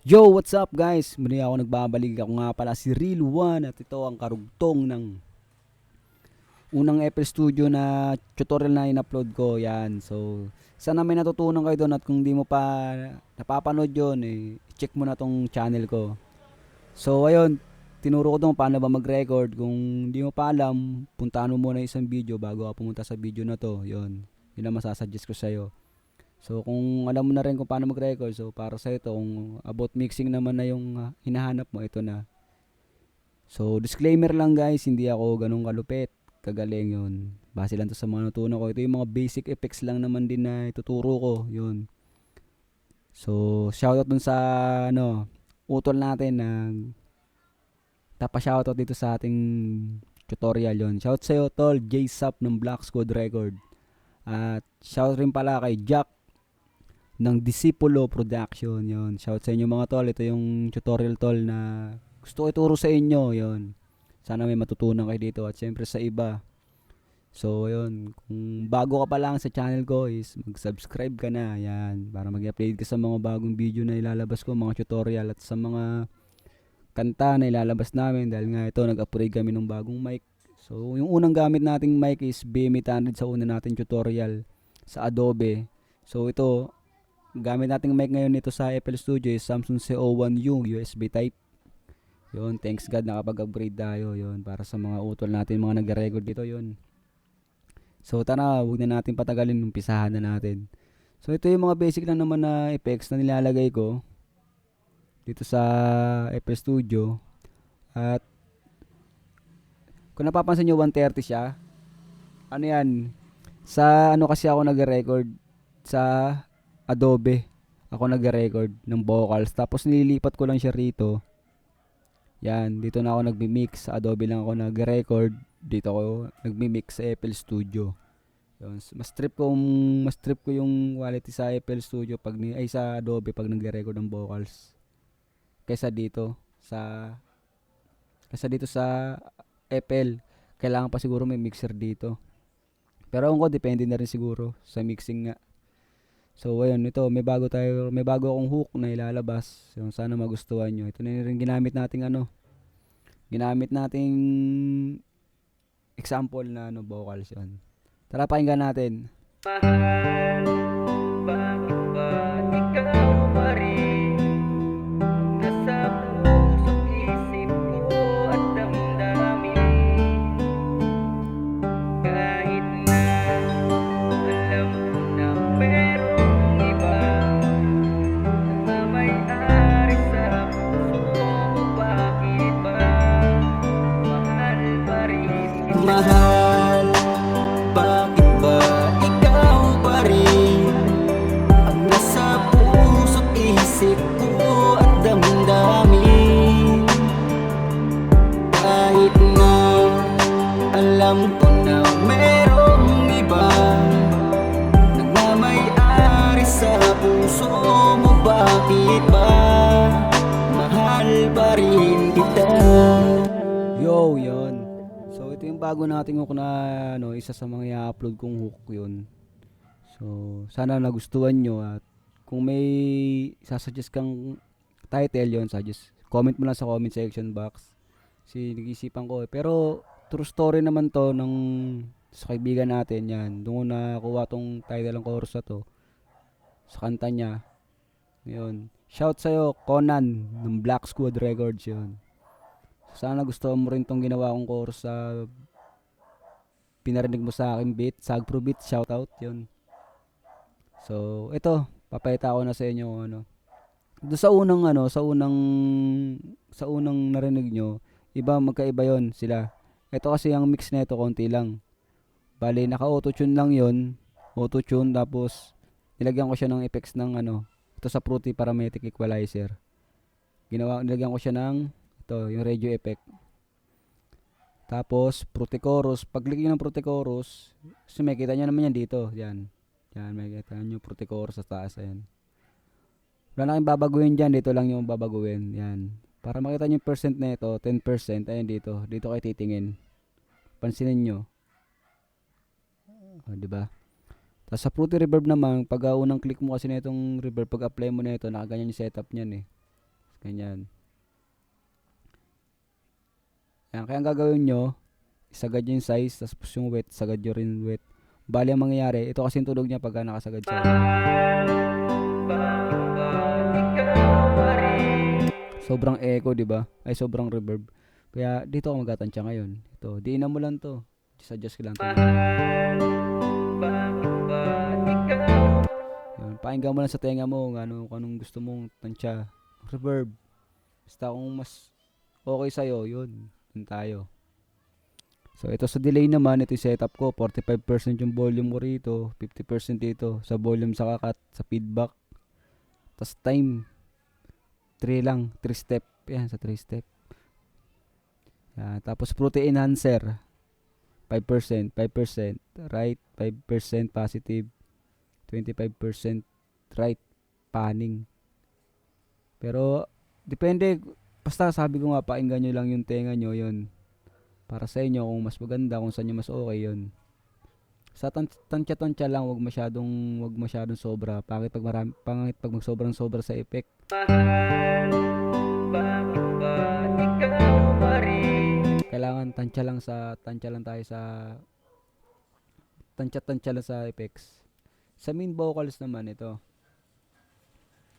Yo, what's up guys? Muli ako nagbabalik. Ako nga pala si Real One at ito ang karugtong ng unang FL Studio na tutorial na in-upload ko. Yan. So, sana may natutunan kayo doon at kung di mo pa napapanood yun, check mo na tong channel ko. So, ayun, tinuro ko doon paano ba mag-record. Kung di mo pa alam, puntaan mo muna isang video bago ka pumunta sa video na to. Yun. Yun ang masasuggest ko sa'yo. So kung alam mo na rin kung paano mag-record, so para sa ito, kung about mixing naman na yung hinahanap mo, ito na. So disclaimer lang guys, hindi ako ganun kalupit, kagaling yun. Base lang to sa mga natutunan ko. Ito yung mga basic effects lang naman din na ituturo ko, yun. So shoutout dun sa utol natin na tapa shoutout dito sa ating tutorial yun. Shout sa'yo tol, JSAP ng Black Squad Record. At shout rin pala kay Jack ng Disipulo Production. Yon. Shout sa inyo mga tol. Ito yung tutorial tol na gusto ko ituro sa inyo. Yon. Sana may matutunan kayo dito at syempre sa iba. So, yun. Kung bago ka pa lang sa channel ko is mag-subscribe ka na. Yan. Para mag-update ka sa mga bagong video na ilalabas ko, mga tutorial at sa mga kanta na ilalabas namin dahil nga ito nag-upgrade kami ng bagong mic. So, yung unang gamit nating mic is BM800 sa una nating tutorial sa Adobe. So, ito gamit nating mic ngayon nito sa FL Studio is Samsung CO1U USB type. Yun, thanks God nakapag-upgrade tayo. Yun, para sa mga utol natin, mga nagre-record dito, yun. So tara, huwag na natin patagalin, umpisahan na natin. So ito yung mga basic lang naman na effects na nilalagay ko dito sa FL Studio. At kung napapansin nyo, 130 siya. Ano yan? Sa ano kasi ako nagre-record sa Adobe. Ako nagre-record ng vocals. Tapos nililipat ko lang siya rito. Yan, dito na ako nagmi-mix. Sa Adobe lang ako nagre-record. Dito ako nagmi-mix sa FL Studio. Yun. Mas trip ko yung quality sa FL Studio sa Adobe pag nagre-record ng vocals. Kaysa dito sa FL. Kailangan pa siguro may mixer dito. Pero ako depende na rin siguro sa mixing nga. So ayun, ito may bago akong hook na ilalabas. So, sana magustuhan nyo. Ito na rin ginamit nating example na vocals yun. Tara pakinggan natin. Mahal, bakit ba ikaw pa rin? Nasa puso't isip ko at damdamin. Kahit na alam ko na merong iba na may-ari sa puso mo, bakit ba mahal pa rin kita? Mahal, bakit ba ikaw pa rin ang nasa puso't isip ko at damdamin? Kahit na alam ko na merong iba nagmamay-ari sa puso mo, bakit ba mahal pa rin kita? Yo, yon. So ito yung bago nating hook na isa sa mga i-upload kong hook yun. So sana nagustuhan nyo at kung may sasuggest kang title yon, suggest comment mo lang sa comment section box. Si nag-isipan ko pero true story naman to ng sa kaibigan natin yan. Doon ko nakuha tong title ng chorus na to sa kanta niya. Yun. Shout sa'yo, Conan ng Black Squad Records yun. Sana gusto mo rin tong ginawa kong chorus sa pinarinig mo sa akin beat, Sagpro Beat, shoutout yun. So, ito, papayata ko na sa inyo doon sa unang narinig nyo, magkaiba yon sila. Ito kasi ang mix nito konti lang. Bale, naka-auto-tune lang yon. Auto-tune tapos nilagyan ko siya ng effects ng ito sa Fruity Parametric Equalizer. Nilagyan ko siya ng ito, yung radio effect. Tapos, Fruity Chorus. Pag click nyo ng Fruity Chorus, so makikita nyo naman yan dito. Yan. Yan, makikita nyo yung Fruity Chorus sa taas. Ayan. Wala na kayong babaguhin dyan. Dito lang yung babaguhin. Yan. Para makita nyo yung percent na ito, 10%. Ayan dito. Dito kayo titingin. Pansinin nyo. O, diba? Tapos sa Fruity Reverb naman, pag unang click mo kasi na itong reverb, pag apply mo na ito, nakaganyan yung setup niyan eh. Ganyan. Yan, kaya ang gagawin nyo, isagad nyo yung size, tapos yung width, sagad nyo rin width. Bali ang mangyayari, ito kasi yung tunog niya pagka nakasagad siya. Sobrang echo, di ba? Ay, sobrang reverb. Kaya dito ako magatansya ngayon. Ito, diinan mo lang to. Adjust ko lang to. Yan, pakinggan mo lang sa tenga mo kung anong gusto mong tansya. Reverb. Basta kung mas okay sa'yo, yun. Yun tayo. So, ito sa delay naman, ito yung setup ko. 45% yung volume ko rito. 50% dito. Sa volume, sa kakat, sa feedback. Tapos time. 3 lang. 3 step. Yan, sa 3 step. Yan, tapos Fruity Enhancer. 5%. 5%. Right. 5% positive. 25% right. Panning. Pero, depende. Basta sabi ko nga, pakinggan nyo lang yung tenga nyo. Yun. Para sa inyo, kung mas maganda, kung saan nyo mas okay, yun. Sa tansya-tansya lang, wag masyadong sobra. Pangit pag magsobrang sobra sa effect. Kailangan tansya lang sa effects. Sa main vocals naman ito.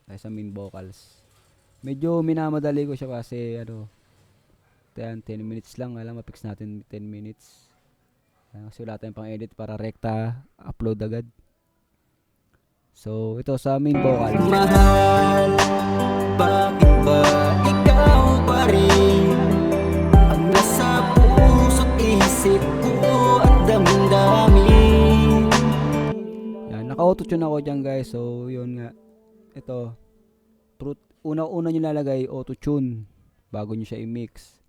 Ay, sa main vocals. Medyo minamadali ko siya kasi 10 minutes lang. Alam, ma-fix natin 10 minutes. Kasi wala tayong pang-edit para rekta, upload agad. So, ito sa main vocal. Mahal, bakit ba ikaw pa rin ang nasa puso't isip ko at damdamin? Yan, naka-autotune ako dyan guys. So, yun nga. Ito, una nyo lalagay autotune bago nyo siya i-mix.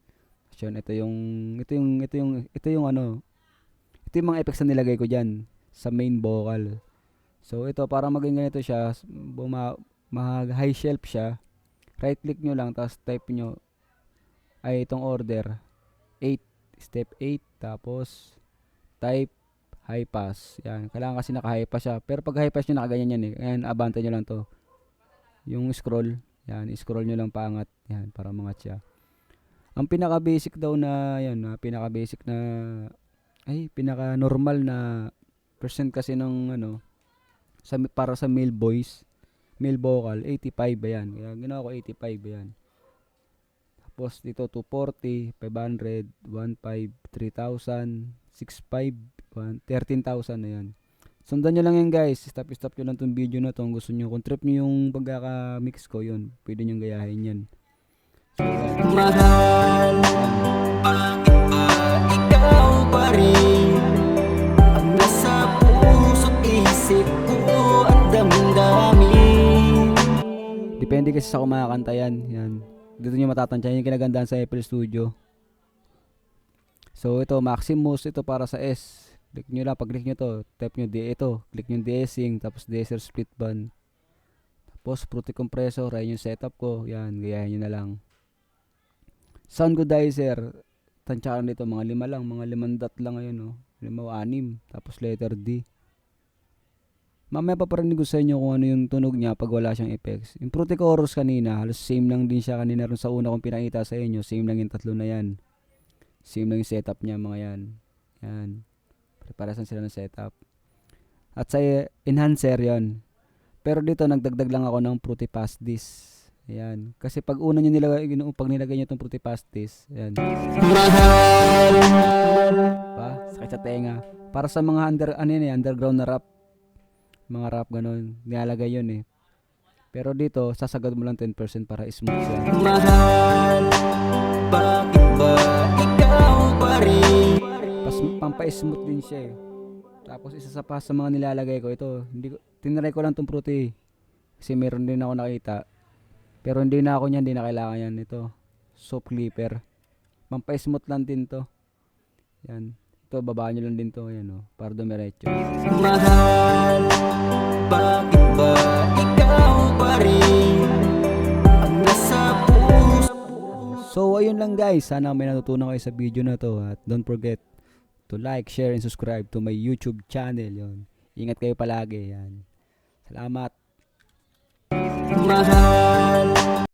So, ito yung mga effects na nilagay ko dyan sa main vocal. So, ito, para maging ganito siya, high shelf siya, right click nyo lang, tapos type nyo, itong order, 8, step 8, tapos, type, high pass. Yan, kailangan kasi naka-high pass siya. Pero pag high pass nyo, nakaganyan yan eh. Ayan, abante nyo lang to. Yung scroll, yan, scroll nyo lang paangat. Yan, para mangat siya. Ang pinaka-basic daw na, pinaka-normal na percent kasi ng para sa male voice, male vocal, 85 yan. Kaya ginawa ko 85 yan. Tapos dito 240, 500, 15, 3,000, 65, 13,000 na yan. Sundan nyo lang yan guys. Stop nyo lang tong video na to. Kung gusto nyo, kung trip nyo yung pagkaka-mix ko, yun, pwede nyo gayahin yan. So, mahal, bakit ba ikaw pa rin ang nasa puso't isip ko at damdamin? Depende kasi sa kumakanta yan. Dito nyo matatansyahan yung kinagandaan sa FL Studio. So ito, Maximus, ito para sa S. Click nyo lang, pag click nyo to, type nyo ito, click nyo de-essing, tapos de-esser split band. Tapos Fruity Compressor, ayun yung setup ko. Yan, gayahin nyo na lang. Sound Godizer, tansyahan dito, mga 5 lang, mga 5 dot lang ngayon, 5 o 6, tapos letter D. Mamaya paparinig ko sa inyo kung ano yung tunog niya pag wala siyang effects. Yung Fruity Chorus kanina, halos same lang din siya kanina rin sa una kong pinakita sa inyo. Same lang yung tatlo na yan. Same lang yung setup niya, mga yan. Yan. Preparasan sila ng setup. At sa enhancer yon. Pero dito nagdagdag lang ako ng Fruity Pastis. Ayan. Kasi pag una nyo nilagay nyo itong Fruity Pastis, ayan. Sakit sa tenga. Para sa mga underground na rap. Mga rap ganun. Nilalagay yun eh. Pero dito, sasagad mo lang 10% para smooth siya. Mahal, bakit ba ikaw pa rin? Pampa-smooth din siya eh. Tapos isa sa mga nilalagay ko, ito, tinry ko lang tong Fruity. Kasi meron din ako nakita. Pero hindi na kailangan yan. Ito, soap clipper. Pampa-smooth lang din to. Yan. Ito, babaan nyo lang din to. Yan para dumiretso. Mahal, bakit ba ikaw pa rin ang nasa puso? So, ayun lang guys. Sana may natutunan kayo sa video na to. At don't forget to like, share, and subscribe to my YouTube channel. Yun. Ingat kayo palagi. Yan. Salamat. Mahal.